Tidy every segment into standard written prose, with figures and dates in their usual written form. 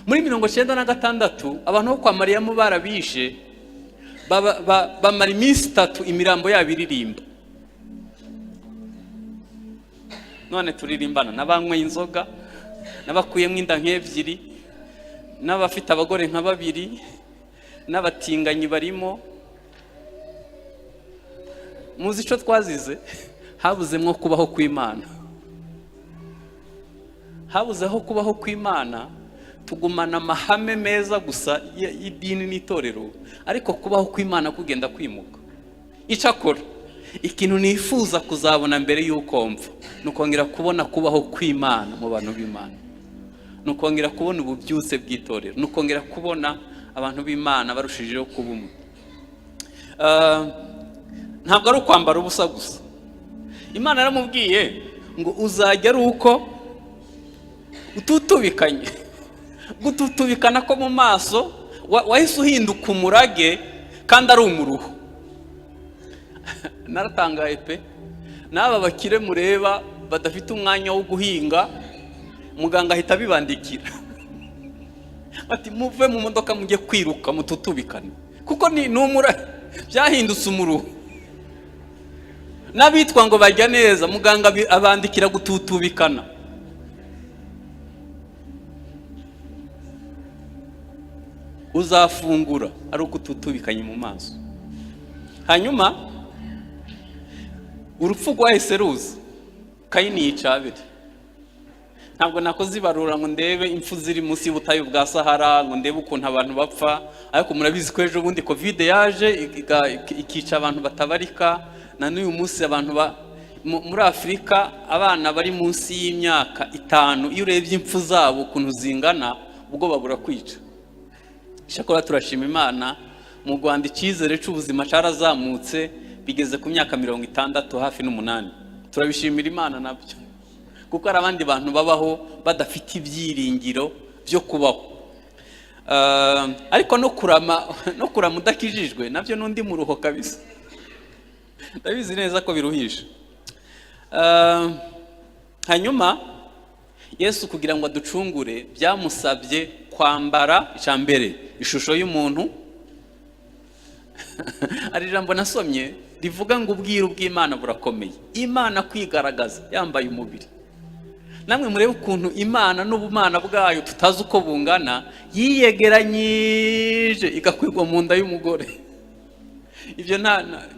Muri 1996 abantu bo kwa Mariyamu barabishe, bamara iminsi 3 imirambo yabo iririmba. None turirimbana n'abanywe inzoga, n'abakuyemo inda nk'ebyiri, n'abafite abagore nka 2, n'abatinganyi barimo. Muzi ico twazize? Habuzemwo kubaho kw'Imana. Habuzeho kubaho kw'Imana, tugumana amahame meza gusa y'idini n'itorero, ariko kubaho kw'Imana kugenda kwimuka. Icakora ikintu nifuza kuzabona mbere y'uko mpfa, nukongera kubona kubaho kw'Imana mu bantu b'Imana, nukongera kubona ububyutse bw'itorero, nukongera kubona abantu b'Imana barushijeho kuba umwe. Ntabwo ari ukwambara ubusa gusa. Imana yaramubwiye ngo uzajya ari uko ututubikanye. Gututubikana ko mu maso wahise uhinduka umurage kandi ari umuruho. Naratangaye pe. N'aba bakire mureba badafite umwanya wo guhinga, muganga ahita bibandikira ati muve mu modoka mujye kwiruka mututubikane, kuko ni umurage, byahindutse umuruho. N'abitwa ngo bajya neza, muganga abandikira gututubikana. Uzafungura ari uko ututubikanye mu maso. Hanyuma urupfu rwahise ruza, Kayini yica Abeli. Ntabwo nakoze ibarura ngo ndebe impfu ziri munsi y'ubutayu bwa Sahara, ngo ndebe ukuntu abantu bapfa, ariko murabizi ko ejo bundi Covid yaje ikica abantu batabarika. Na n'uyu munsi abantu muri Afrika, abana bari munsi y'imyaka 5, iyo urebye impfu zabo ukuntu zingana, ubwo babura kwica. Shakora turashima Imana, mu Rwanda icyizere cy'ubuzima cyarazamutse bigeze ku myaka 60 hafi n'8. Turabishimira Imana nabyo, kuko ari abandi bantu babaho badafite ibyiringiro byo kubaho. Ariko no kurama udakijijwe nabyo n'undi muruho kabisa. Ndabizi neza ko biruhisha. Hanyuma Yesu kugira ngo aducungure byamusabye kwambara icambere ishusho y'umuntu. Ari ijambo nasomye rivuga ngo ubwiru bw'Imana burakomeye. Imana kwigaragaza yambaye umubiri. Namwe murebe ukuntu Imana n'ubumana bwayo tutazi uko bungana, yiyegeranyije igakwigwa mu nda y'umugore. Ibyo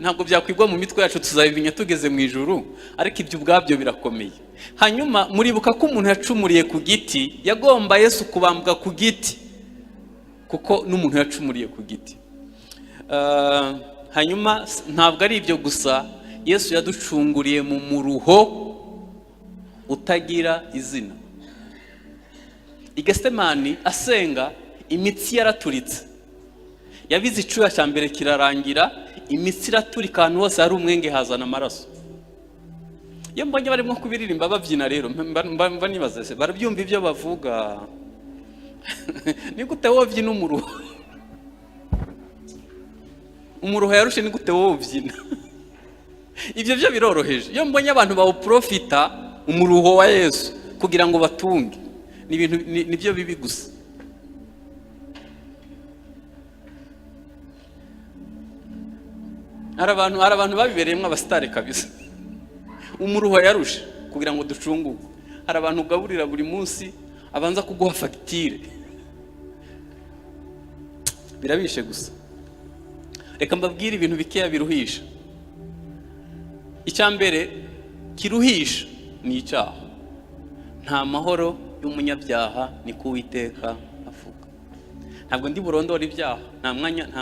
ntabwo byakwigwa mu mitwe yacu, tuzabibinya tugeze mu ijuru, ariko ibyo ubwabyo birakomeye. Hanyuma muribuka ko umuntu yacumuriye ku giti, yagomba Yesu kubambwa ku giti, kuko n'umuntu yacumuriye ku giti. Hanyuma ntabwo ari ibyo gusa, Yesu yaducunguriye mu muruho utagira izina. I Getsemani asenga, imitsi yaraturitse, yabize icyuya cya mbere kirarangira, imitsi iraturika, ahantu hose hari umwenge hazana amaraso. Iyo mbonye barimo kubiririmba babyina rero mba nibaza se barabyumva ibyo bavuga. Ni gute wowe ubyina umuruho? Umuruho yarushe, ni gute wowe ubyina? Ibyo byo biroroheje. Iyo mbonye abantu bawuprofita umuruho wa Yesu kugira ngo batunge, ni ibintu nibyo bibi gusa. Hari abantu babibereyemo abasitari kabisa. Umuruho yarushe kugira ngo ducunguke. Hari abantu ugaburira buri munsi abanza kuguha fagitire. Birabishe gusa. Reka mbabwire ibintu bikeya biruhisha. Icyambere kiruhisha ni icyaha. Nta mahoro y'umunyabyaha, ni ko Uwiteka avuga. Ntabwo ndi burondora ibyaha, nta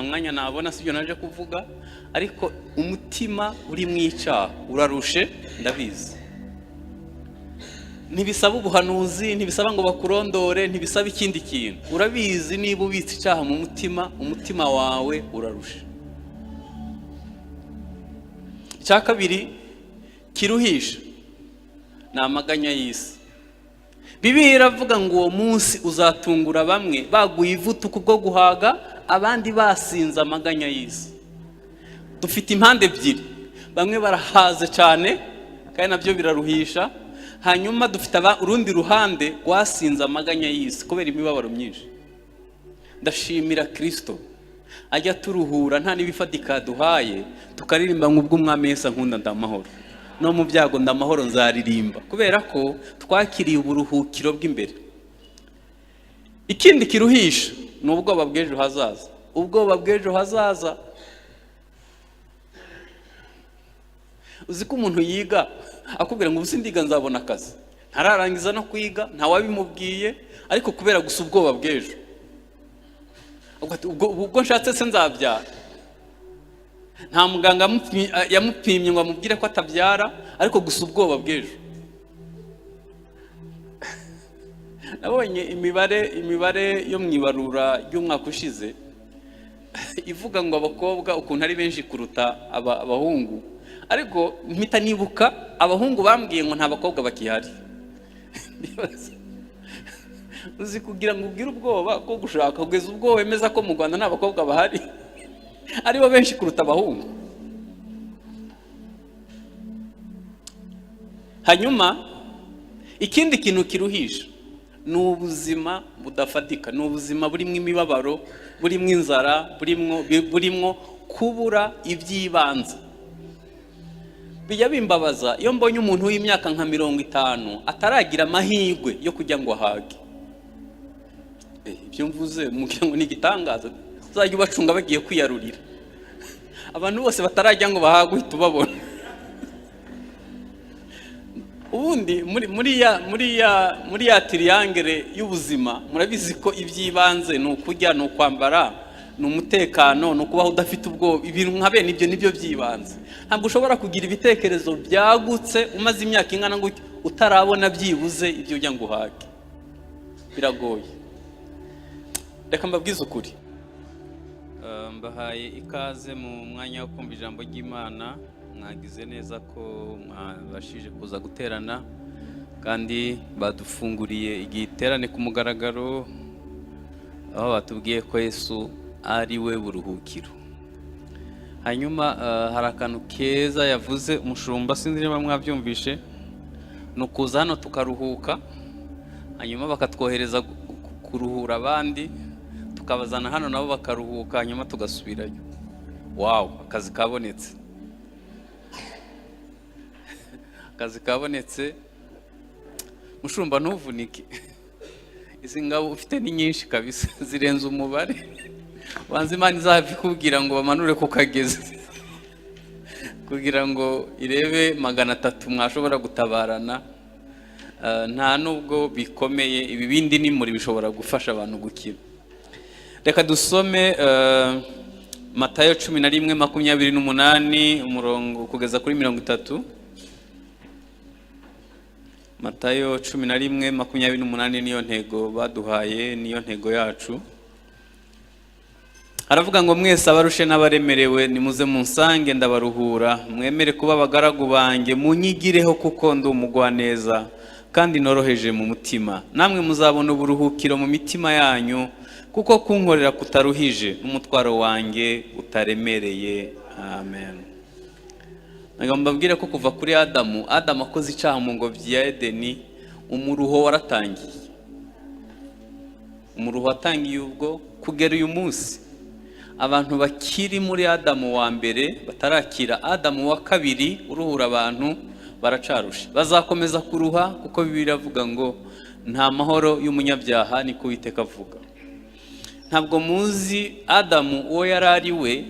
mwanya nabona, sibyo naje kuvuga, ariko umutima uri mu icyaha urarushe, ndabizi. Ntibisaba ubuhanuzi, ntibisaba ngo bakurondore, ntibisaba ikindi kintu. Urabizi niba ubitse icyaha mu mutima, umutima wawe urarusha. Icya kabiri kiruhisha ni amaganya y'isi. Bibiliya iravuga ngo uwo munsi uzatungura bamwe baguye ivutuku bwo guhaga, abandi basinze amaganya y'isi. Dufite impande ebyiri, bamwe barahaze cyane kandi nabyo biraruhisha, hanyuma dufite urundi ruhande rwasinze amaganya y'isi kubera imibabaro myinshi. Ndashimira Kristo ajya turuhura nta n'ibifatika duhaye, tukaririmba ngo ubwo umwami Yesu nkunda ndamahoro, no mu byago ndamahoro nzaririmba, kubera ko twakiriye uburuhukiro bw'imbere. Ikindi kiruhisha ni ubwoba bw'ejo hazaza. Ubwoba bw'ejo hazaza, uzi ko umuntu yiga akubwira ngo ubu sindiga nzabona akazi, ntararangiza no kwiga, ntawabimubwiye, ariko kubera gusa ubwoba bw'ejo, ubwo nshatse se nzabyara. Nta muganga yamupimye ngo amubwire ko atabyara, ariko gusa ubwoba bw'ejo. Nabonye imibare yo mwibarura ry'umwaka ushize ivuga ngo abakobwa ukuntu ari benshi kuruta abahungu, ariko mpita nibuka abahungu bambwiye ngo nta bakobwa bakihari. Uzi kugira ngo ubwire ubwoba ko gushaka kugeza ubwo wemeza ko mu Rwanda nta bakobwa bahari aribo benshi kuruta abahungu. Hanyuma ikindi kintu kiruhisha ni ubuzima budafatika, ni ubuzima burimo imibabaro, burimo inzara, burimo kubura iby'ibanze. Bijya bimbabaza iyo mbonye umuntu w'imyaka nka 50 ataragira amahirwe yo kujya ngo ahage. Ibyo mvuze mugira ngo ni igitangaza, uzajya ubacunga bagiye kwiyarurira. Abantu bose batarajya ngo bahage uhita ubabona. Ubundi muri ya triangle y'ubuzima murabizi ko iby'ibanze ni ukurya, ni ukwambara, ni umutekano, ni ukubaho udafite ubwoba. Ibintu nka bene ibyo nibyo by'ibanze. Ntabwo ushobora kugira ibitekerezo byagutse umaze imyaka ingana ngo utarabona byibuze ibyo ujya ngo uhage. Biragoye. Reka mbabwize ukuri, mbahaye ikaze mu mwanya wo kumva ijambo ry'Imana. Mwagize neza ko mwabashije kuza guterana, kandi badufunguriye igiterane ku mugaragaro, aho batubwiye ko Yesu ari we buruhukiro. Hanyuma hari akantu keza yavuze umushumba, sinzi niba mwabyumvishe, ni ukuza hano tukaruhuka, hanyuma bakatwohereza kuruhura abandi, tukabazana hano nabo bakaruhuka, hanyuma tugasubirayo. Wow, akazi kabonetse. Akazi kabonetse. Mushumba ntuvunike, izi ngabo ufite ni nyinshi kabisa, zirenze umubare. Wanze Imana izabikubwira ngo bamanure ku kagezi kugira ngo irebe 300 mwashobora gutabarana. Nta nubwo bikomeye, ibi bindi ni muri bishobora gufasha abantu gukira. Reka dusome Matayo 11:28 umurongo kugeza kuri 30. Matayo 11:28 niyo ntego baduhaye, niyo ntego yacu. Aravuga ngo mwese abarushe n'abaremerewe nimuze munsange ndabaruhura, mwemere kuba abagaragu banjye, munyigireho kuko ndi umugwaneza kandi noroheje mu mutima, namwe muzabona uburuhukiro mu mitima yanyu, kuko kunkorera kutaruhije n'umutwaro wanjye utaremereye. Amen. Nagomba mbabwire ko kuva kuri Adamu akoze icyaha mu ngobyi ya Edeni, umuruho waratangiye. Umuruho watangiye ubwo kugera uyu munsi. Abantu bakiri muri Adamu wa mbere batarakira Adamu wa kabiri uruhura abantu baracarusha, bazakomeza kuruha, kuko Bibiliya iravuga ngo nta mahoro y'umunyabyaha, niko Uwiteka avuga. Ntabwo muzi Adamu uwo yari ari we,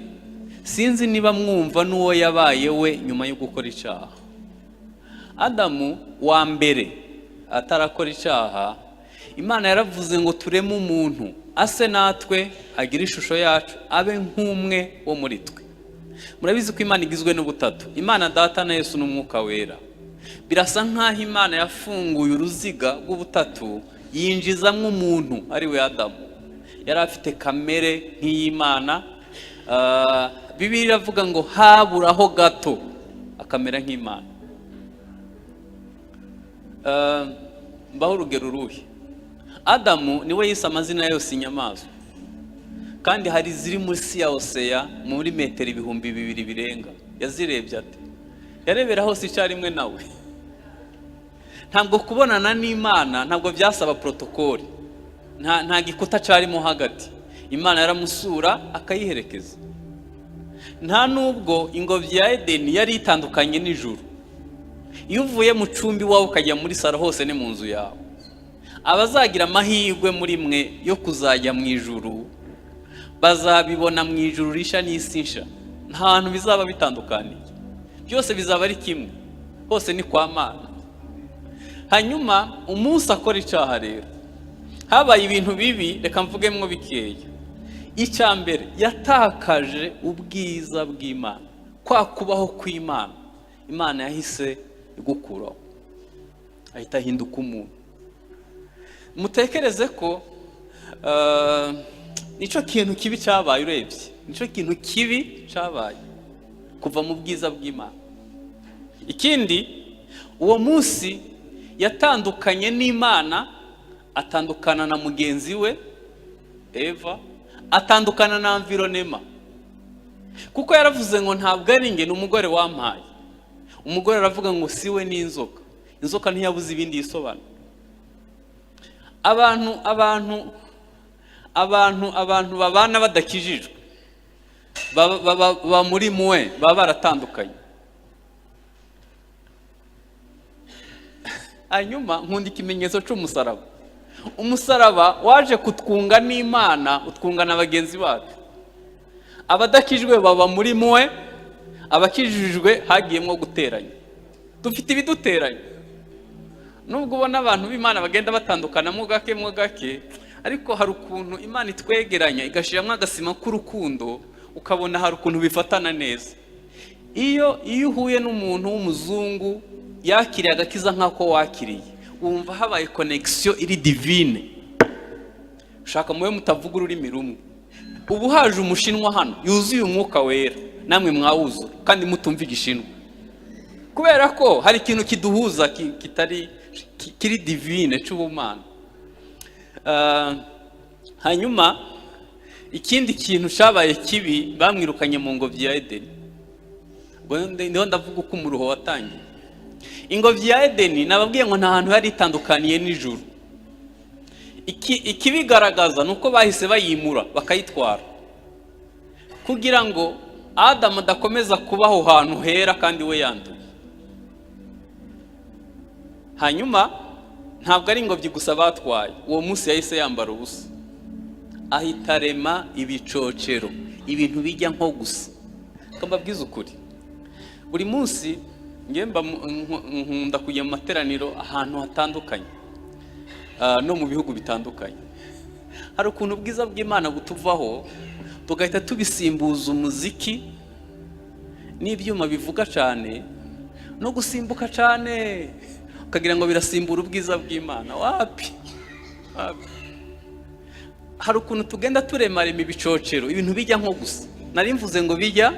sinzi niba mwumva n'uwo yabaye we nyuma yo gukora icyaha. Adamu wa mbere atarakora icyaha, Imana yaravuze ngo tureme umuntu ase natwe, agira ishusho yacu, abe nk'umwe wo muri twe. Murabizi ko Imana igizwe n'ubutatu, Imana Data na Yesu n'Umwuka Wera. Birasa nk'aho Imana yafunguye uruziga rw'ubutatu yinjizamo umuntu ari we Adamu. Yari afite kamere nk'iy'Imana. Bibiliya iravuga ngo haburaho gato akamera nk'Imana. Mbaho urugero ruhe. Adamu niwe yise amazina yose inyamaswa, kandi hari ziri munsi ya Oseya muri metero 2000 birenga. Yazirebye ate? Yarebera hose icyarimwe nawe. ntabwo kubonana n'Imana ntabwo byasaba protokoli, nta gikuta cyarimo hagati. Imana yaramusura akayiherekeza. Nta nubwo ingobyi ya Edeni yari itandukanye n'ijuru. Iyo uvuye mu cumbi wawe ukajya muri saro, hose ni mu nzu yawe. Abazagira amahirwe muri mwe yo kuzajya mu ijuru bazabibona mu ijuru risha n'isi nsha. Nta hantu bizaba bitandukaniye, byose bizaba ari kimwe, hose ni kwa Mana. Hanyuma umunsi akora icyaha rero, habaye ibintu bibi, reka mvugemwo bikeya. Icya mbere, yatakaje ubwiza bw'Imana. Kwa kubaho kw'Imana, Imana yahise igukuraho, ahita ahinduka umuntu. Mutekereze ko nicyo kintu kibi cyabaye. Urebye, nicyo kintu kibi cyabaye, kuva mu bwiza bw'Imana. Ikindi, uwo munsi yatandukanye n'Imana, atandukana na mugenzi we Eva, atandukana na environnement. Kuko yaravuze ngo ntabwo ari njye, ni umugore wampaye. Umugore aravuga ngo siwe n'inzoka. Inzoka ntiyabuze ibindi yisobanura. Abantu babana badakijijwe, baba muri mwe, baba baratandukanye. Hanyuma nkunda ikimenyetso cy'umusaraba. Umusaraba waje kutwunga n'Imana, utwunga na bagenzi bacu. Abadakijwe baba muri mwe, abakijijwe hagiyemo guteranya. Dufite ibiduteranya. Nubwo ubona abantu b'Imana bagenda batandukana mo gake, ariko hari ukuntu Imana itwegeranya igashiramo agasima k'urukundo, ukabona hari ukuntu bifatana neza. Iyo uhuye n'umuntu w'umuzungu yakiriye agakiza nk'ako wakiriye, wumva habaye connection iri divine. Ushaka muwe mutavuga ururimi rumwe. Ubu haje umushinwa hano yuzuye umwuka wera, namwe mwawuzo kandi mutumva igishinwa, kubera ko hari ikintu kiduhuza kiri divine cy'ubumana. Hanyuma ikindi kintu cyabaye kibi, bamwirukanye mu ngobyi ya Edeni. Ndiho ndavuga uko umuruho watangiye. Ingobyi ya Edeni nababwiye ngo nta hantu yari itandukaniye n'ijuru. Ikibigaragaza nuko bahise bayimura bakayitwara, kugira ngo Adamu adakomeza kubaho hantu hera kandi we yanduye. Hanyuma ntabwo ari ingobyi gusa batwaye, uwo munsi yahise yambara ubusa, ahita arema ibicocero, ibintu bijya nko gusa. Mbabwiza ukuri, buri munsi ngemba nkunda kujya mu materaniro ahantu hatandukanye, no mu bihugu bitandukanye. Hari ukuntu ubwiza bw'Imana butuvaho, tugahita tubisimbuza umuziki n'ibyuma bivuga cyane no gusimbuka cyane, ukagira ngo birasimbura ubwiza bw'Imana. Wapi. Hari ukuntu tugenda turemarema ibicocero, ibintu bijya nko gusa. Nari mvuze ngo bijya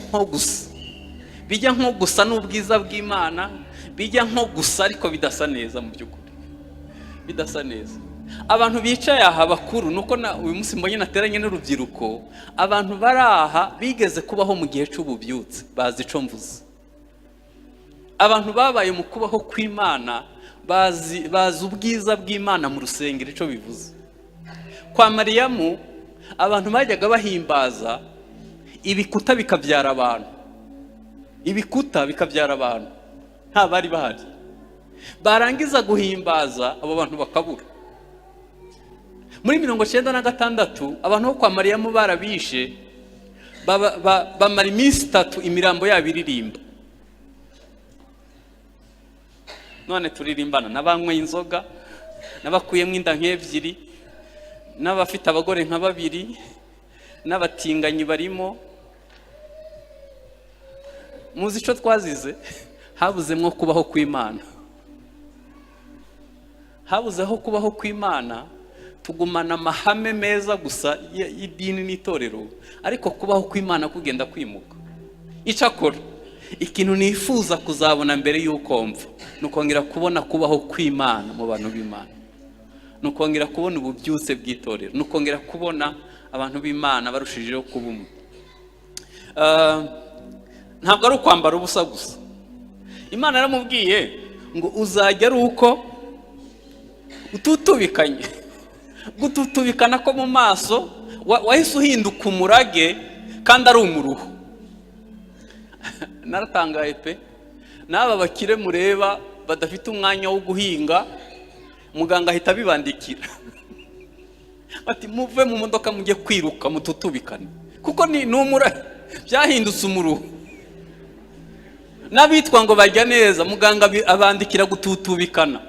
nko gusa. Bijya nko gusa n'ubwiza bw'Imana, bijya nko gusa ariko bidasa neza. Mu by'ukuri bidasa neza. Abantu bicaye aha bakuru, nuko uyu munsi mbonye nateranye n'urubyiruko, abantu baraha bigeze kubaho mu gihe cy'ububyutse, bazi ico mvuze. Abantu babaye mu kubaho kw'Imana bazi ubwiza bw'Imana mu rusengero ico bivuze. Kwa Mariyamu abantu bajyaga bahimbaza, ibikuta bikabyara abantu. Ibikuta bikabyara abantu, nta bari bahari. Barangiza guhimbaza abo bantu bakabura. Muri 1996 abantu bo kwa Mariyamu barabishe, bamara iminsi 3 imirambo yabo iririmba. None turirimbana n'abanywe inzoga, n'abakuyemo inda nk'ebyiri, n'abafite abagore nka 2, n'abatinganyi barimo. Muzi ico twazize? Habuzemwo kubaho kw'Imana. Habuzeho kubaho kw'Imana, tugumana amahame meza gusa y'idini n'itorero, ariko kubaho kw'Imana kugenda kwimuka. Icakora ikintu nifuza kuzabona mbere y'uko mva, nukongera kubona kubaho kw'Imana mu bantu b'Imana, nukongera kubona ububyutse bw'itorero, nukongera kubona abantu b'Imana barushijeho kubumwe. Ntabwo ari ukwambara ubusa gusa. Imana yaramubwiye ngo uzajya ari uko ututubikanye. Gututubikana ko mu maso wahise uhinduka umurage kandi ari umuruho. Naratangaye pe, n'aba bakire mureba badafite umwanya wo guhinga, muganga ahita abibandikira ati muve mu modoka mujye kwiruka mututubikane, kuko ni umurage, byahindutse umuruho. N'abitwa ngo bajya neza, muganga abandikira gututubikana.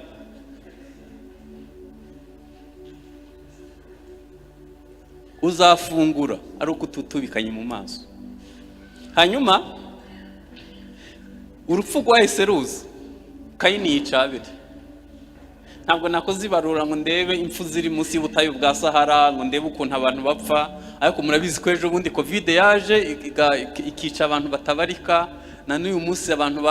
Uzafungura ari uko ututubikanye mu maso. Hanyuma urupfu rwahise ruza, Kayini yica Abeli. Ntabwo nakoze ibarura ngo ndebe impfu ziri munsi y'ubutayu bwa Sahara, ngo ndebe ukuntu abantu bapfa, ariko murabizi ko ejo bundi covid yaje ikica abantu batabarika. Na n'uyu munsi abantu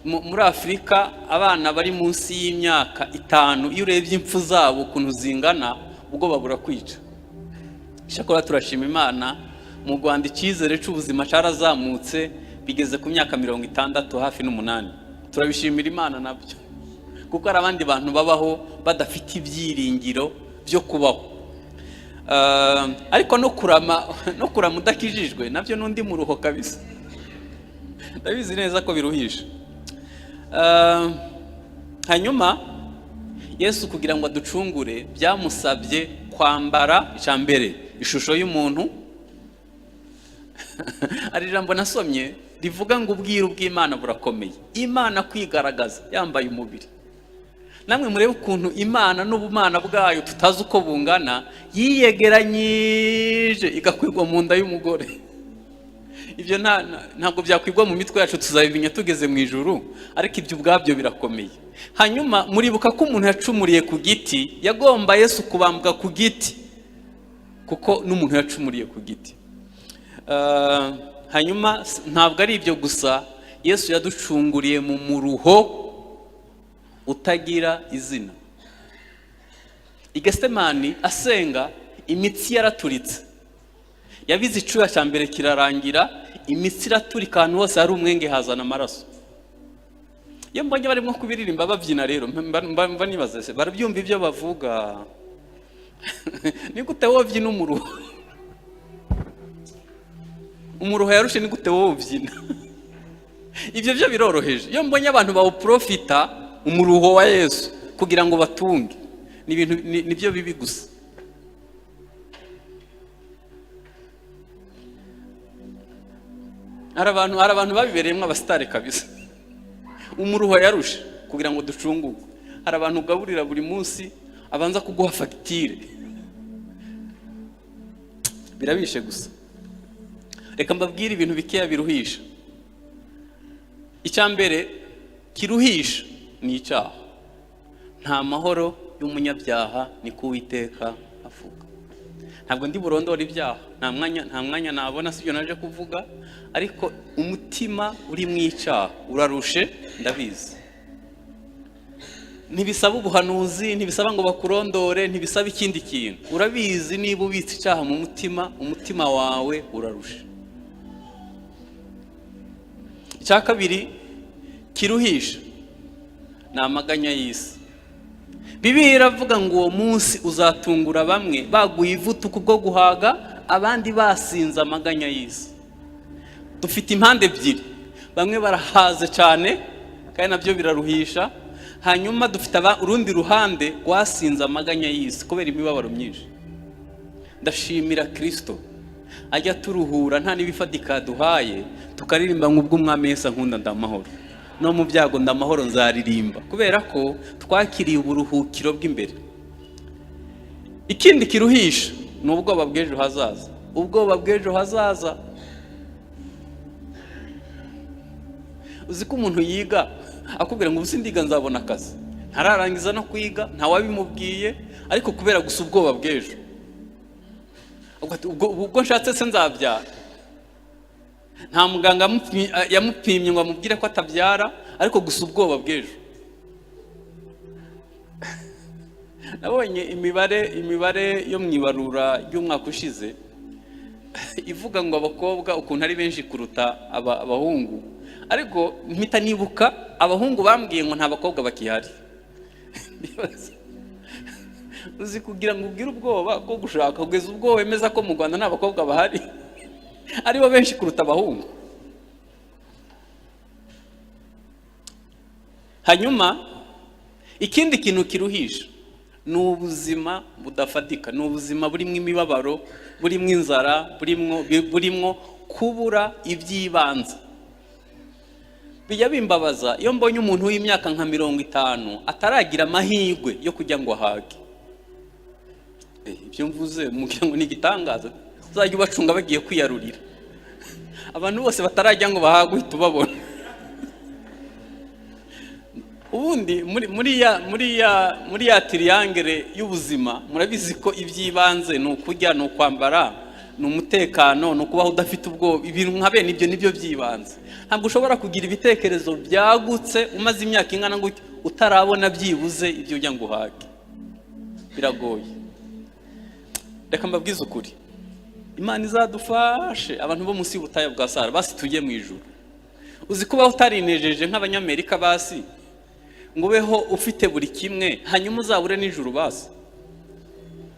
muri Afurika, abana bari munsi y'imyaka 5, iyo urebye impfu zabo ukuntu zingana, ubwo babura kwica. Shakora turashima Imana, mu Rwanda icyizere cy'ubuzima cyarazamutse bigeze ku myaka 60 hafi n'8. Turabishimira Imana nabyo, kuko hari abandi bantu babaho badafite ibyiringiro byo kubaho. Ariko no kurama udakijijwe nabyo n'undi muruho kabisa. Ndabizi neza ko biruhisha. Hanyuma Yesu kugira ngo aducungure byamusabye kwambara icambere ishusho y'umuntu. Ari ijambo nasomye rivuga ngo ubwiru bw'Imana burakomeye. Imana kwigaragaza yambaye umubiri. Namwe murebe ukuntu Imana n'ubumana bwayo tutazi uko bungana yiyegeranyije igakwirwa mu nda y'umugore. Ibyo ntabwo byakwirwa mu mitwe yacu, tuzabibinya tugeze mu ijuru, ariko ibyo ubwabyo birakomeye. Hanyuma muribuka ko umuntu yacumuriye ku giti, yagomba Yesu kubambwa ku giti, kuko n'umuntu yacumuriye ku giti. Hanyuma ntabwo ari ibyo gusa, Yesu yaducunguriye mu muruho utagira izina. I Getsemani asenga, imitsi yaraturitse, yabize icyuya cya mbere kirarangira, imitsi iraturika, ahantu hose hari umwenge hazana amaraso. Iyo mbonye barimo kubiririmba babyina rero mba nibaza se barabyumva ibyo bavuga. Ni gute wowe ubyina umuruho? Umuruho yarushe ni gute wowe ubyina? Ibyo byo biroroheje. Iyo mbonye abantu bawuprofita umuruho wa Yesu kugira ngo batunge, ni ibintu nibyo bibi gusa. Hari abantu babibereyemo abasitari kabisa. Umuruho yarushe kugira ngo ducunguke. Hari abantu ugaburira buri munsi abanza kuguha fagitire. Birabishe gusa. Reka mbabwire ibintu bikeya biruhisha. Icyambere kiruhisha ni icyaha. Nta mahoro y'umunyabyaha ni ko Uwiteka avuga. Ntabwo ndi burondora ibyaha, nta mwanya nabona, sibyo naje kuvuga, ariko umutima uri mu icyaha urarushe, ndabizi. Ntibisaba ubuhanuzi, ntibisaba ngo bakurondore, ntibisaba ikindi kintu. Urabizi niba ubitse icyaha mu mutima, umutima wawe urarushe. Icya kabiri kiruhisha ni amaganya y'isi. Bibiliya iravuga ngo uwo munsi uzatungura bamwe baguye ivutuku bwo guhaga, abandi basinze amaganya y'isi. Dufite impande ebyiri, bamwe barahaze cyane kandi nabyo biraruhisha. Hanyuma dufite urundi ruhande rwasinze amaganya y'isi kubera imibabaro myinshi. Ndashimira Kristo ajya turuhura, nta n'ibifatika duhaye, tukaririmba nk'ubwo umwami Yesu ankunda ndamahoro. No mu byago ndamahoro nzaririmba, kubera ko twakiriye uburuhukiro bw'imbere. Ikindi kiruhisha ni ubwoba bw'ejo hazaza. Ubwoba bw'ejo hazaza, uzi ko umuntu yiga akubwira ngo ubusi ndiga nzabona akazi, ntararangiza no kwiga, nta wabimubwiye, ariko kubera gusa ubwoba bw'ejo, ubwo nshatse se nzabyara. Nta muganga yamupimye ngo amubwire ko atabyara, ariko gusa ubwoba bw'ejo. Nabonye imibare yo mwibarura y'umwaka ushize ivuga ngo abakobwa ukuntu ari benshi kuruta abahungu, ariko mpita nibuka abahungu bambwiye ngo nta bakobwa bakihari. Uzi kugira ngo ubwire ubwoba ko gushaka kugeza ubwo wemeza ko mu Rwanda nta bakobwa bahari aribo benshi kuruta abahungu. Hanyuma ikindi kintu kiruhisha ni ubuzima budafatika, ni ubuzima burimo imibabaro, burimo inzara, burimo kubura iby'ibanze. Bijya bimbabaza iyo mbonye umuntu w'imyaka nka 50 ataragira amahirwe yo kujya ngo ahage. Ibyo mvuze mugira ngo ni igitangaza, uzajya ubacunga bagiye kwiyarurira. Abantu bose batarajya ngo bahage uhita ubabona. Ubundi muri ya triangle y'ubuzima murabizi ko iby'ibanze ni ukujya, ni ukwambara, ni umutekano, ni ukubaho udafite ubwoba. Ibintu nka bene ibyo nibyo by'ibanze. Ntabwo ushobora kugira ibitekerezo byagutse umaze imyaka ingana ngo utarabona byibuze ibyo ujya ngo uhage. Biragoye. Reka mbabwize ukuri, Imana izadufashe abantu bo munsi y'ubutayu bwa Sahara basi tujye mu ijuru. Uzi kuba utarinejeje nk'abanyamerika basi ngo beho ufite buri kimwe hanyuma uzabure n'ijuru basi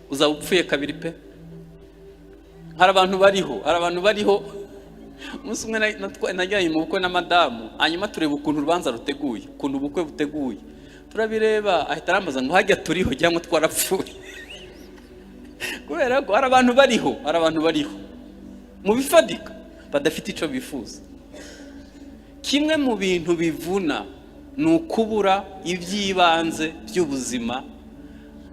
uzaba upfuye kabiri pe. Hari abantu bariho umunsi umwe najyanye mu bukwe na madamu, hanyuma tureba ukuntu urubanza ruteguye, ukuntu ubukwe buteguye, turabireba ahita arambaza ngo hajya turiho cyangwa twarapfuye. Kubera ko hari abantu bariho mu bifadika badafite icyo bifuza. Kimwe mu bintu bivuna ni ukubura iby'ibanze by'ubuzima.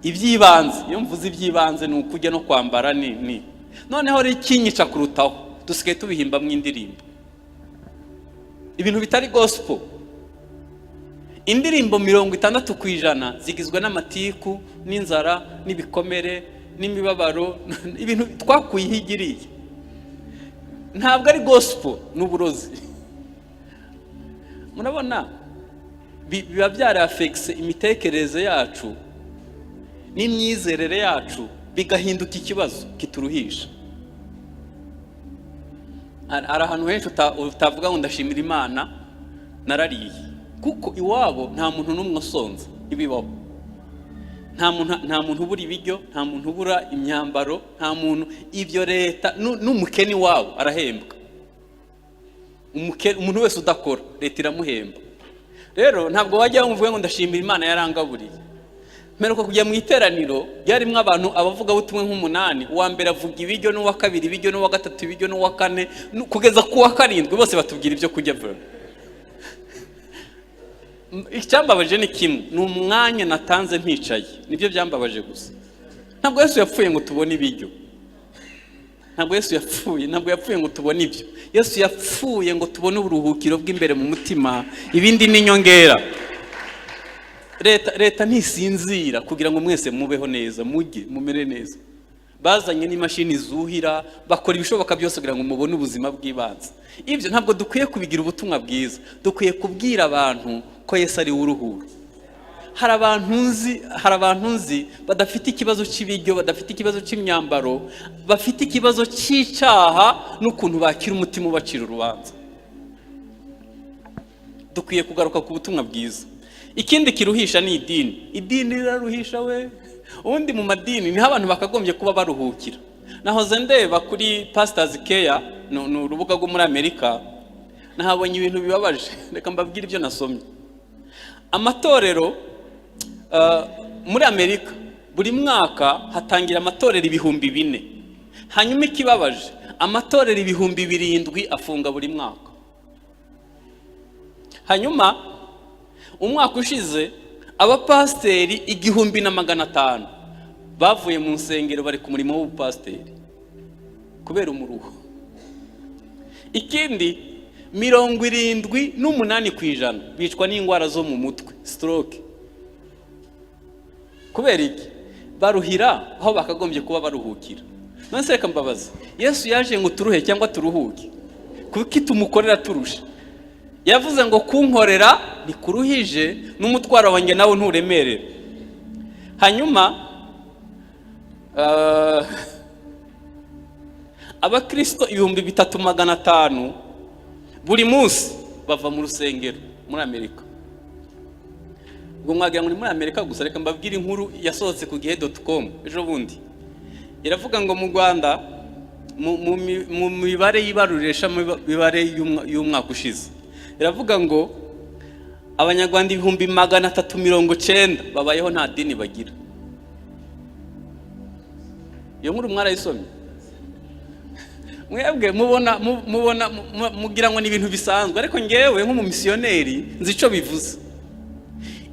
Iby'ibanze, iyo mvuze iby'ibanze ni ukujya no kwambara ni noneho rero ikinyica kurutaho dusigaye tubihimbamo indirimbo, ibintu bitari gospel. Indirimbo 60% zigizwe n'amatiku n'inzara n'ibikomere n'imibabaro, ibintu twakuyihigiriye. Ntabwo ari gospel, n'uburozi. Murabona biba byarafekse imitekerereze yacu n'imyizerere yacu, bigahinduka ikibazo kituruhisha. Ari ahantu henshi utavuga ngo ndashimira Imana narariye, kuko iwabo nta muntu n'umwe usonza, ibibaho. Nta muntu ubura ibiryo, nta muntu ubura imyambaro, nta muntu. Ibyo leta n'umukeni wabo arahembwa. Umuntu wese udakora leta iramuhemba. Rero ntabwo wajya umuvuga ngo ndashimira Imana yarangaburiye. Mperuka kujya mu iteraniro ryarimo abantu abavuga butumwe nk'umunani, uwa mbere avuga ibiryo, n'uwa kabiri ibiryo, n'uwa gatatu ibiryo, n'uwa kane kugeza ku wa karindwi bose batubwira ibyo kujya vuba. Icyambabaje ni kimwe, ni umwanya natanze mpicaye, nibyo byambabaje gusa. Ntabwo Yesu yapfuye ngo tubone ibiryo, ntabwo Yesu yapfuye ngo tubone ibyo. Yesu yapfuye ngo tubone uburuhukiro bw'imbere mu mutima, ibindi ni nyongera. Leta ntisinzira kugira ngo mwese mubeho neza, mujye mumere neza. Bazanye n'imashini zuhira, bakora ibishoboka byose kugira ngo mubone ubuzima bw'ibanze. Ibyo ntabwo dukwiye kubigira ubutumwa bwiza, dukwiye kubwira abantu ko Yesu ari uruhuro. Hari abantu nzi badafite ikibazo cy'ibiryo, badafite ikibazo cy'imyambaro, bafite ikibazo cy'icyaha n'ukuntu bakira umutima ubacira urubanza. Dukwiye kugaruka ku butumwa bwiza. Ikindi kiruhisha ni idini riraruhisha we. Ubundi mu madini niho abantu bakagombye kuba baruhukira. Nahoze ndeba kuri Pastors Care, ni urubuga rwo muri Amerika, nahabonye ibintu bibabaje. Reka mbabwire ibyo nasomye. Amatorero muri Amerika buri mwaka hatangira amatorero 4,000. Hanyuma ikibabaje, amatorero 7,000 afunga buri mwaka. Hanyuma umwaka ushize abapasteri 1,500 bavuye mu nsengero bari ku murimo w'ubupasteri kubera umuruho. Ikindi 78% bicwa n'indwara zo mu mutwe, stroke. Kubera iki? Baruhira aho bakagombye kuba baruhukira. None reka mbabaza, Yesu yaje ngo turuhe cyangwa turuhuke? Kuki tumukorera turusha? Yavuze ngo kunkorera ni kuruhije, n'umutwaro wanjye nawe nturemerera. Hanyuma abakristo 3,500 buri munsi bava mu rusengero muri Amerika. Ubwo mwagira ngo ni muri Amerika gusa, reka mbabwire inkuru yasohotse ku gihe.com ejo bundi. Iravuga ngo mu Rwanda mu mibare yibarurisha mibare y'umwaka ushize, iravuga ngo Abanyarwanda 390 babayeho nta dini bagira. Iyo nkuru mwarayisomye? Mwebwe mubona mugira ngo ni ibintu bisanzwe, ariko ngewe nk'umumisiyoneri nzi ico bivuze.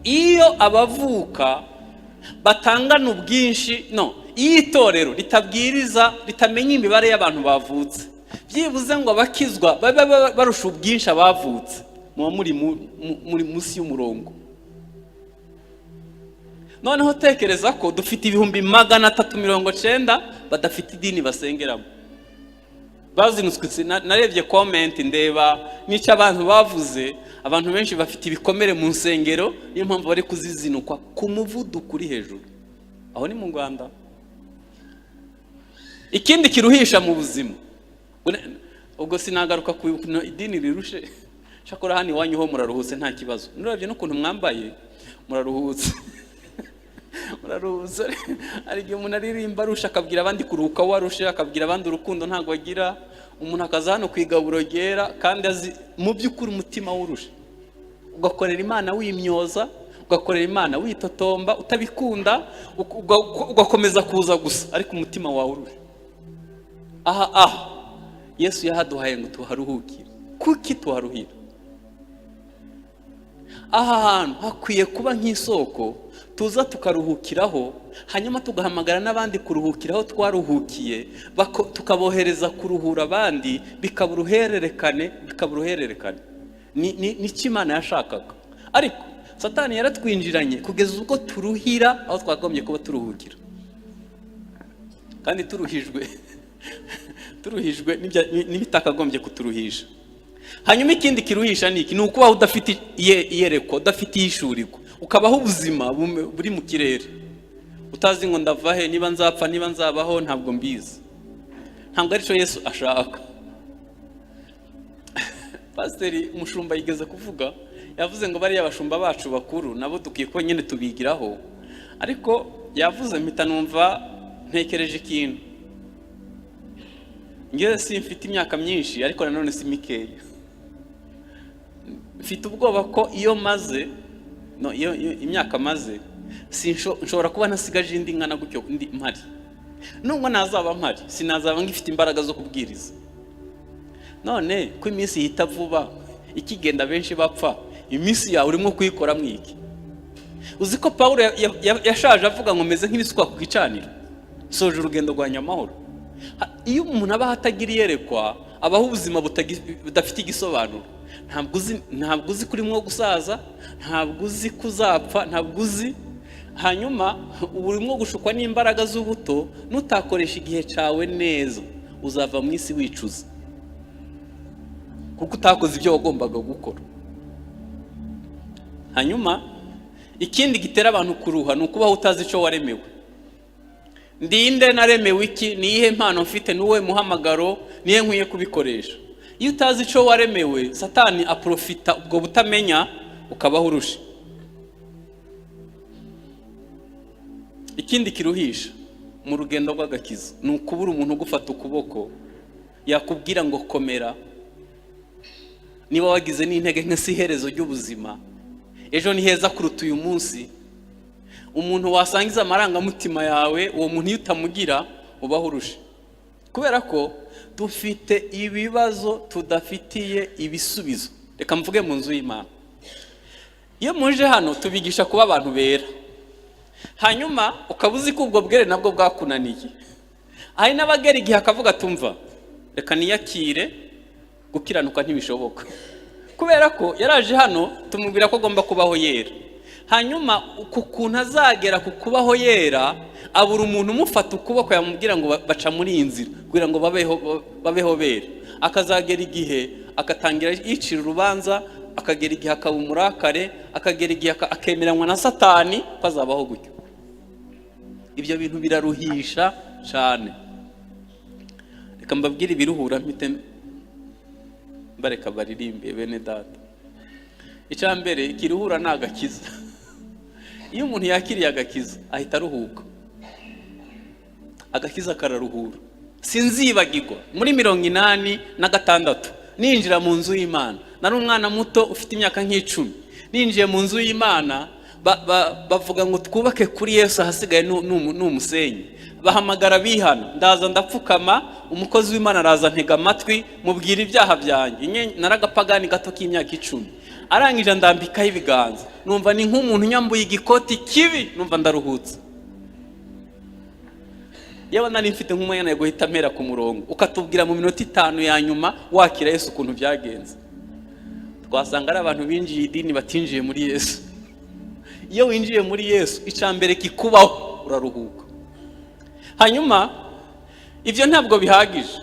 Iyo abavuka batangana ubwinshi, iyo itorero ritabwiriza ritamenya imibare y'abantu bavutse, byibuze ngo abakizwa babe barusha ubwinshi abavutse, muba muri munsi y'umurongo. Noneho tekereza ko dufite 390 badafite idini basengeramo. Bazinutswe, narebye comment ndeba n'icyo abantu bavuze, abantu benshi bafite ibikomere mu nsengero, niyo mpamvu bari kuzizinukwa ku muvuduko uri hejuru. Aho ni mu Rwanda. Ikindi kiruhisha mu buzima, ubwo sinagaruka ku idini rirushe, shakora hani wanyu ho muraruhutse nta kibazo. Nuravye n'ukuntu mwambaye muraruhutse. Muraruhutse. Ari gihe umuntu aririmba arusha akabwira abandi kuruhuka, warushe akabwira abandi urukundo ntago agira. Umuntu akaza hano kwigaburo ryera kandi azi mu by'ukuri umutima wurusha. Ugakorera Imana wimyoza, ugakorera Imana witotomba, utabikunda ugakomeza kuza gusa, ariko umutima wawe urusha. Yesu yahaduhaye ngo tuharuhukire. Kuki tuharuhira? Aha hantu hakwiye kuba nk'isoko tuza tukaruhukiraho, hanyuma tugahamagara n'abandi kuruhukiraho twaruhukiye, tukabohereza kuruhura abandi, bikaburuhererekane. Ni Imana yashakaga. Ariko Satani yaratwinjiranye kugeza ubwo turuhira aho twagombye kuba turuhukira, kandi turuhijwe n'ibitakagombye kuturuhisha. Hanyuma ikindi kiruhisha ni iki? Ni ukubaho udafite iyereko, udafite ishurirwa, ukabaho ubuzima buri mu kirere, utazi ngo ndava he, niba nzapfa niba nzabaho ntabwo mbizi. Ntabwo ari cyo Yesu ashaka. Pasiteri umushumba yigeze kuvuga, yavuze ngo bari abashumba bacu bakuru nabo dukiye ko nyine tubigiraho, ariko yavuze mpita numva ntekereje ikintu. Ngewe simfite imyaka myinshi, ariko nanone si mikeya. Mfite ubwoba ko iyo imyaka maze nshobora kuba nasigaje indi nkana gutyo ndi mpari. Nubwo nazaba mpari, sinazaba ngifite imbaraga zo kubwiriza. None ko iminsi ihita vuba, ikigenda benshi bapfa, iminsi yawe urimo kuyikora mwiki? Uzi ko Paulo yashaje avuga ngo meze nk'ibisukwa ku gicaniro, soje urugendo rwa nyamahoro. Iyo umuntu aba hatagira iyerekwa, abaho ubuzima budafite igisobanuro. Ntabwo uzi kuri mwo gusaza, ntabwo uzi kuzapfa, ntabwo uzi. Hanyuma urimo gushukwa n'imbaraga z'ubuto, nutakoresha igihe cyawe neza, uzava mu isi wicuza, kuko utakoze ibyo wagombaga gukora. Hanyuma ikindi gitera abantu kuruha ni ukubaho utazi icyo waremewe. Ndinde naremewe iki? Niyihe mpano mfite? Nuwe muhamagaro? Niye nkwiye kubikoresha? Iyo utazi icyo waremewe, Satani aprofita ubwo butamenya ukabaho urusha. Ikindi kiruhisha mu rugendo rw'agakiza ni ukubura umuntu ugufata ukuboko yakubwira ngo komera. Niba wagize n'intege nke si iherezo ry'ubuzima, ejo ni heza kuruta uyu munsi. Umuntu wasangiza amarangamutima yawe, uwo muntu iyo utamugira ubaho urusha. Kubera ko dufite ibibazo tudafitiye ibisubizo. Reka mvuge mu nzu y'Imana. Iyo muje hano tubigisha kuba abantu bera, hanyuma ukabuzi ko ubwo bwere nabwo bwakunaniye. Hari n'abagera igihe akavuga tumva, reka niyakire, gukiranuka ntibishoboka. Kubera ko yaraje hano tumubwira ko agomba kubaho yera. Hanyuma ukuntu azagera ku kubaho yera, abura umuntu umufata ukuboko yamubwira ngo baca muri iyi nzira kugira ngo babeho bera. Akazagera igihe akatangira yicira urubanza, akagera igihe akaba umurakare, akagera igihe akemeranywa na Satani ko azabaho gutyo. Ibyo bintu biraruhisha cyane. Reka mbabwire ibiruhura mpite bareka baririmbe bene data. icya mbere kiruhura ni agakiza. Iyo umuntu yakiriye agakiza ahita aruhuka. Agakiza kararuhura. Sinzibagirwa muri 86 ninjira mu nzu y'Imana. Nari umwana muto ufite imyaka nk'icumi. Ninjiye mu nzu y'Imana bavuga ngo twubake kuri Yesu, hasigaye n'umusenyi. Bahamagara bihana, ndaza ndapfukama, umukozi w'Imana araza ntega amatwi, mubwira ibyaha byanjye. Naragapagani gato k'imyaka 10. Arangije ndambikaho ibiganza, numva ni nk'umuntu nyambuye igikoti kibi, numva ndaruhutse. Yaba nari mfite nk'umwana guhita mpera ku murongo, ukatubwira mu minota 5 ya nyuma wakira Yesu ukuntu byagenze. Twasanga ari abantu binjiye idini batinjiye muri Yesu. Iyo winjiye muri Yesu, icambere kikubaho uraruhuka. Hanyuma ibyo ntabwo bihagije.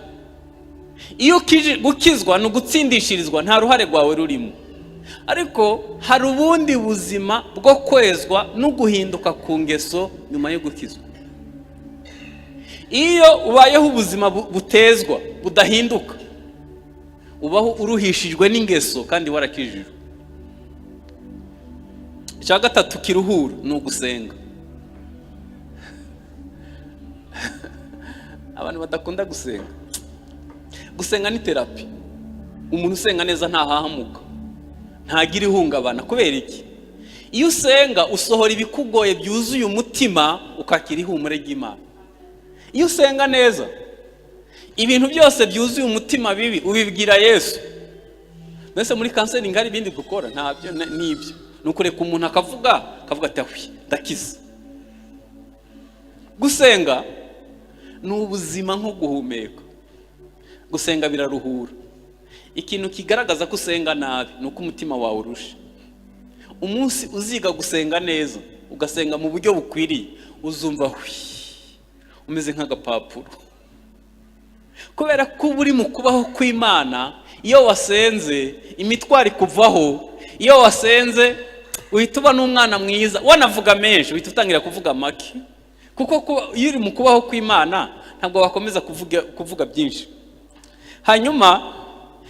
Iyo gukizwa no gutsindishirizwa nta ruhare rwawe rurimo. Ariko hari ubundi buzima bwo kwezwa no guhinduka ku ngeso nyuma yo gukizwa. Iyo ubayeho ubuzima butezwa budahinduka, ubaho uruhishijwe n'ingeso kandi warakijijwe. Icya gatatu kiruhura ni ugusenga. Abantu badakunda gusenga. Gusenga ni terapi. Umuntu usenga neza ntahahamuka, ntagira ihungabana. Kubera iki? Iyo usenga usohora ibikugoye byuzuye umutima, ukakira ihumure ry'Imana. Iyo usenga neza, ibintu byose byuzuye umutima bibi ubibwira Yesu. Mbese muri counseling hari ibindi gukora? Ntabyo, nibyo. Nukureka umuntu akavuga ati ahwi ndakiza. Gusenga ni ubuzima nko guhumeka. Gusenga biraruhura. Ikintu kigaragaza ko usenga nabi nuko umutima wawe urusha. Umunsi uziga gusenga neza, ugasenga mu buryo bukwiriye, uzumva umeze nk'agapapuro. Kubera ko uri mu kubaho kw'Imana, iyo wasenze imitwari kuvaho. Iyo wasenze uhita uba n'umwana mwiza, wanavuga menshi uhita utangira kuvuga make. Kuko iyo uri mu kubaho kw'Imana ntabwo wakomeza kuvuga byinshi. Hanyuma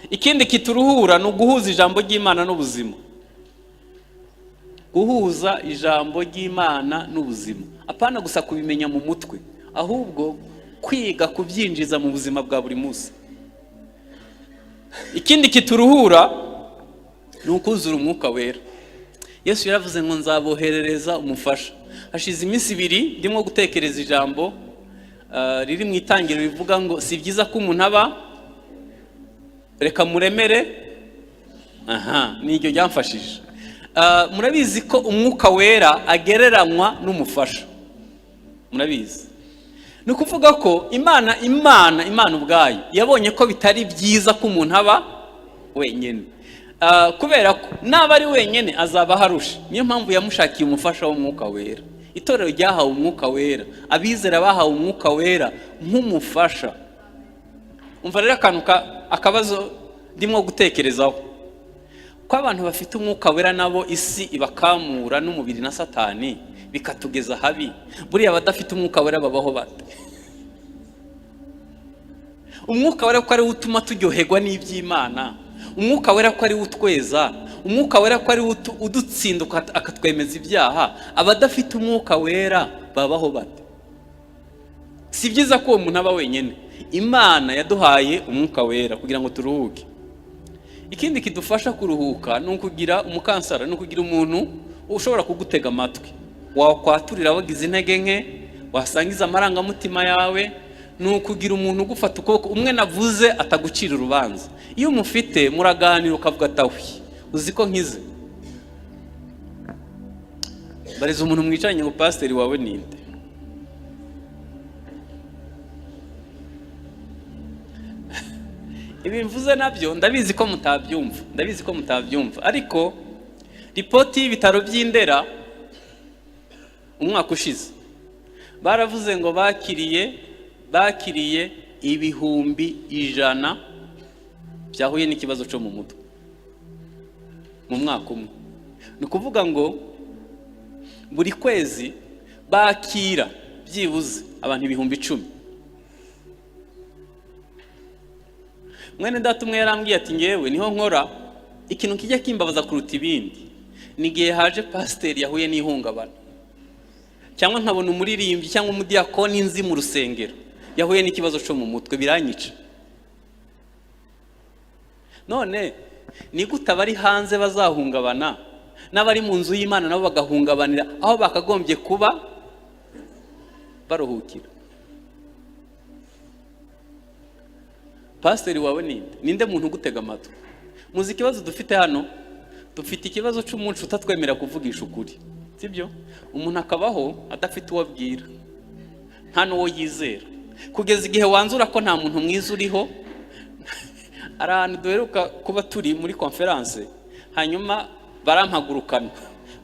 ikindi kituruhura ni uguhuza ijambo ry'Imana n'ubuzima. Guhuza ijambo ry'Imana n'ubuzima, apana gusa kubimenya mu mutwe, ahubwo kwiga kubyinjiza mu buzima bwa buri munsi. Ikindi kituruhura ni ukuzura umwuka wera. Yesu yaravuze ngo nzaboherereza umufasha. Hashize iminsi 2 ndimo gutekereza ijambo riri mu itangiriro rivuga ngo si byiza ko umuntu aba reka muremere. Niryo ryamfashije. Murabizi ko umwuka wera agereranywa n'umufasha. Murabizi. Ni ukuvuga ko Imana ubwayo yabonye ko bitari byiza ko umuntu aba wenyine. Kubera ko naba ari wenyine azaba harusha. Niyo mpamvu yamushakiye umufasha w'umwuka wera. Itorero ryahawe umwuka wera, abizera bahawe umwuka wera nk'umufasha. Umva rero akabazo ndimo gutekerezaho. Ko abantu bafite umwuka wera nabo isi ibakamura n'umubiri na Satani bikatugeza habi. Buriya abadafite umwuka wera babaho bate? Umwuka wera ko ari utuma turyoherwa n'iby'Imana. Umwuka wera ko ari utweza. Umwuka wera ko ari udutsinda akatwemeza ibyaha. Abadafite umwuka wera babaho bate? Si byiza ko umuntu aba wenyine. Imana yaduhaye umwuka wera kugira ngo turuhuke. Ikindi kidufasha kuruhuka ni ukugira umukansara, ni ukugira umuntu ushobora kugutega amatwi. Wakwaturira wagize intege nke, wasangiza amarangamutima yawe. Ni ukugira umuntu ugufata ukuboko, umwe navuze atagucira urubanza. Iyo umufite muraganira ukavuga ati uzi ko nkize. Bariza umuntu mwicaranye ngo pasiteri wawe ninde? Ibi mvuze nabyo ndabizi ko mutabyumva. Ariko ripoti y'ibitaro by'Indera umwaka ushize baravuze ngo bakiriye ibihumbi 100 byahuye n'ikibazo cyo mu mutwe mu mwaka umwe. Ni ukuvuga ngo buri kwezi bakira byibuze abantu 10,000. Mwene data umwe yarambwiye ati ngewe niho nkora ikintu kijya kimbabaza kuruta ibindi ni igihe haje pasiteri yahuye n'ihungabana, cyangwa nkabona umuririmbyi cyangwa umudiyakoni nzi mu rusengero yahuye n'ikibazo cyo mu mutwe, biranyica. None ni gute abari hanze bazahungabana n'abari mu nzu y'Imana nabo bagahungabanira aho bakagombye kuba baruhukira? Pasiteri wawe ninde muntu ugutega amatwi? Muzi ikibazo dufite hano, dufite ikibazo cy'umuntu utatwemera kuvugisha ukuri, sibyo? Umuntu akabaho adafite uwo abwira, nta n'uwo yizera, kugeza igihe wanzura ko nta muntu mwiza uriho. Ahantu duheruka kuba turi muri konferanse, hanyuma barampagurukana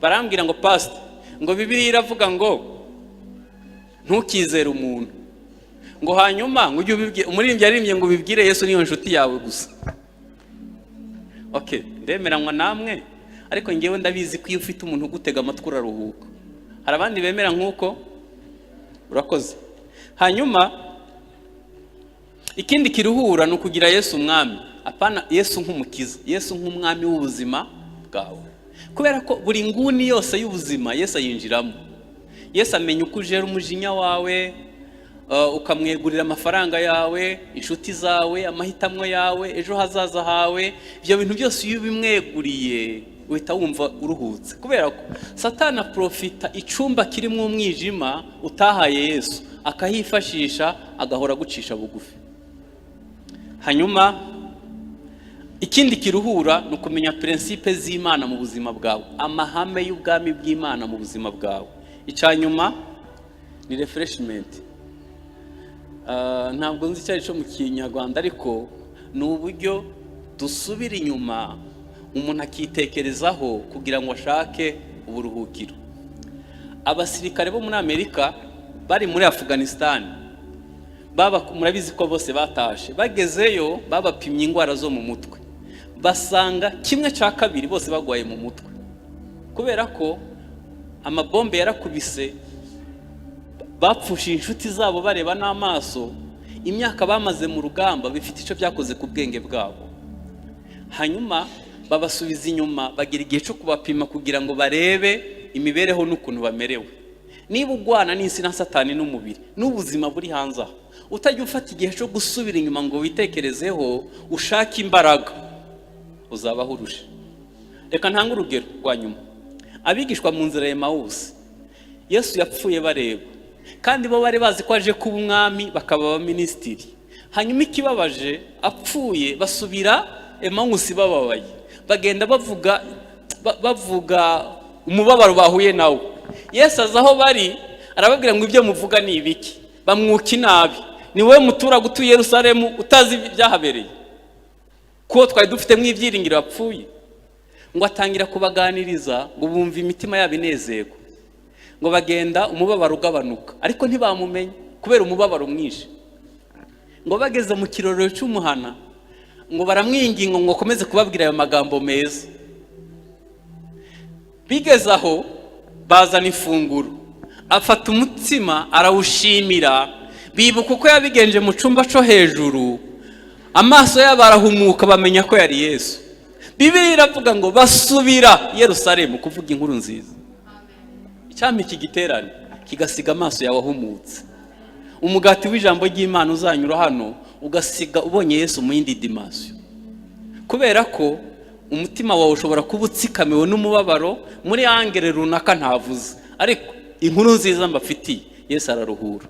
barambwira ngo pastor, ngo Bibiliya iravuga ngo ntukizere umuntu, ngo hanyuma ngo ujye ubibwira umuririmbyi yaririmbye ngo ubibwire Yesu niyo nshuti yawe gusa. Okay, ndemeranywa namwe, ariko ngewe ndabizi ko iyo ufite umuntu ugutega amatwi uraruhuka. Hari abandi bemera nk'uko, urakoze. Hanyuma ikindi kiruhura ni ukugira Yesu umwami, apana Yesu nk'umukiza, Yesu nk'umwami w'ubuzima bwawe. Kubera ko buri nguni yose y'ubuzima Yesu ayinjiramo. Yesu amenya uko ujera umujinya wawe, ukamwegurira amafaranga yawe, inshuti zawe, amahitamo yawe, ejo hazaza hawe. Ibyo bintu byose iyo bimweguriye uhita wumva uruhutse, kubera ko Satani aprofita icumba kirimo umwijima utahaye Yesu, akahifashisha agahora gucisha bugufi. Hanyuma ikindi kiruhura ni ukumenya principe z'Imana mu buzima bwawe, amahame y'ubwami bw'Imana mu buzima bwawe. Icyanyuma ni refreshment. Ntabwo nzi icyo ari cyo mu Kinyarwanda, ariko ni uburyo dusubira inyuma umuntu akitekerezaho kugira ngo ashake uburuhukiro. Abasirikare bo muri Amerika bari muri Afghanistan, murabizi ko bose batashe, bagezeyo babapimye indwara zo mu mutwe, basanga 1/2 bose bagwaye mu mutwe, kubera ko amabombe yarakubise, bapfushe inshuti zabo bareba n'amaso. Imyaka bamaze mu rugamba bifite icyo byakoze ku bwenge bwabo. Hanyuma babasubiza inyuma, bagira igihe cyo kubapima kugira ngo barebe imibereho n'ukuntu bamerewe. Niba ugwana n'isi na Satani n'umubiri n'ubuzima buri hanze, utajya ufata igihe cyo gusubira inyuma ngo witekerezeho ushake imbaraga, uzabaho urushe. Reka ntange urugero rwa nyuma. Abigishwa mu nzira ya Emawusi, Yesu yapfuye bareba, kandi bo bari bazi ko aje kuba umwami bakaba abaminisitiri. Hanyuma ikibabaje, apfuye basubira Emawusi bababaye, bagenda bavuga umubabaro bahuye nawo. Yesu aza aho bari arababwira ngo ibyo muvuga ni ibiki? Bamwuka inabi. Ni wowe muturaga utuye Yerusalemu utazi ibyahabereye, ko twari dufite mu ibyiringiro apfuye? Ngo atangira kubaganiriza ngo bumve imitima yabo inezego, ngo bagenda umubabaro ugabanuka, ariko ntibamumenye kubera umubabaro mwinshi. Ngo bageze mu kirorero cy'umuhana, ngo baramwinginga ngo akomeze kubabwira ayo magambo meza. Bigeze aho bazana ifunguro, afata umutsima arawushimira, bibuka uko yabigenje mu cyumba cyo hejuru, amaso yabo arahumuka, bamenya ko yari Yesu. Bibiliya iravuga ngo basubira Yerusalemu kuvuga inkuru nziza. Icyampa iki giterane kigasiga amaso yawe ahumutse, umugati w'ijambo ry'Imana uzanyura hano ugasiga ubonye Yesu mu yindi dimension, kubera ko umutima wawe ushobora kuba utsikamiwe n'umubabaro muri angere runaka ntavuze, ariko inkuru nziza mbafitiye Yesu araruhura.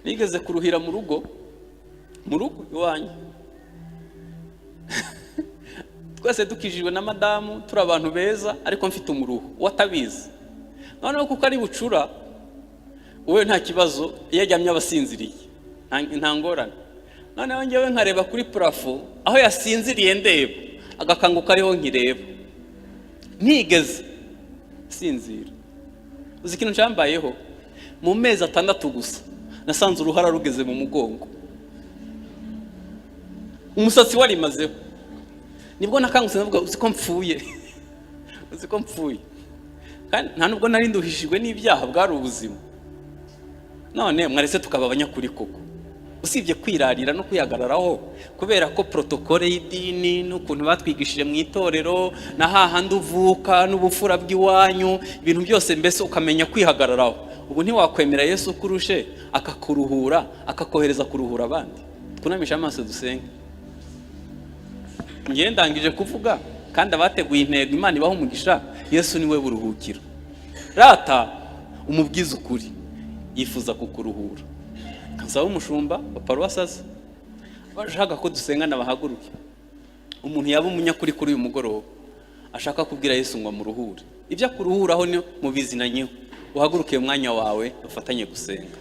Nigeze kuruhira mu rugo iwanyu, twese dukijijwe na madamu, turi abantu beza, ariko mfite umuruho watabizi. Noneho kuko ari bucura, wowe nta kibazo, iyo aryamye abasinziriye nta ngorane. Noneho njyewe nkareba kuri plafo aho yasinziriye ndeba, agakanguka ariho nkireba, ntigeze sinzira. Uzi ikintu cyambayeho? Mu mezi 6 gusa nasanze uruhara rugeze mu mugongo, umusatsi warimazeho. Nibwo nakangutse navuga uzi ko mpfuye, uzi ko mpfuye. Kandi nta nubwo nari nduhishijwe n'ibyaha, bwari ubuzima. None mwarese tukaba abanyakuri koko. usibye kwirarira no kwihagararaho kubera ko protokole y'idini n'ukuntu batwigishije mu itorero na hahandi uvuka n'ubufura bw'iwanyu ibintu byose mbese ukamenya kwihagararaho. Ubu ntiwakwemera Yesu kurushe akakuruhura akakohereza kuruhura abandi. Twunamisha amaso dusenge. Ngiye ndangije kuvuga kandi abateguye intego Imana ibaho umugisha. Yesu niwe buruhukiro. Rata umubwiza ukuri yifuza kukuruhura. Kansaba umushumba wa paruwasi bashaka ko dusengana bahaguruke. Umuntu yaba umunyakuri kuri uyu mugoroba ashaka kubwira Yesu ngo amuruhure. Ibyo akuruhuraho ni mu bizinanyeho. Uhaguruke umwanya wawe dufatanye gusenga.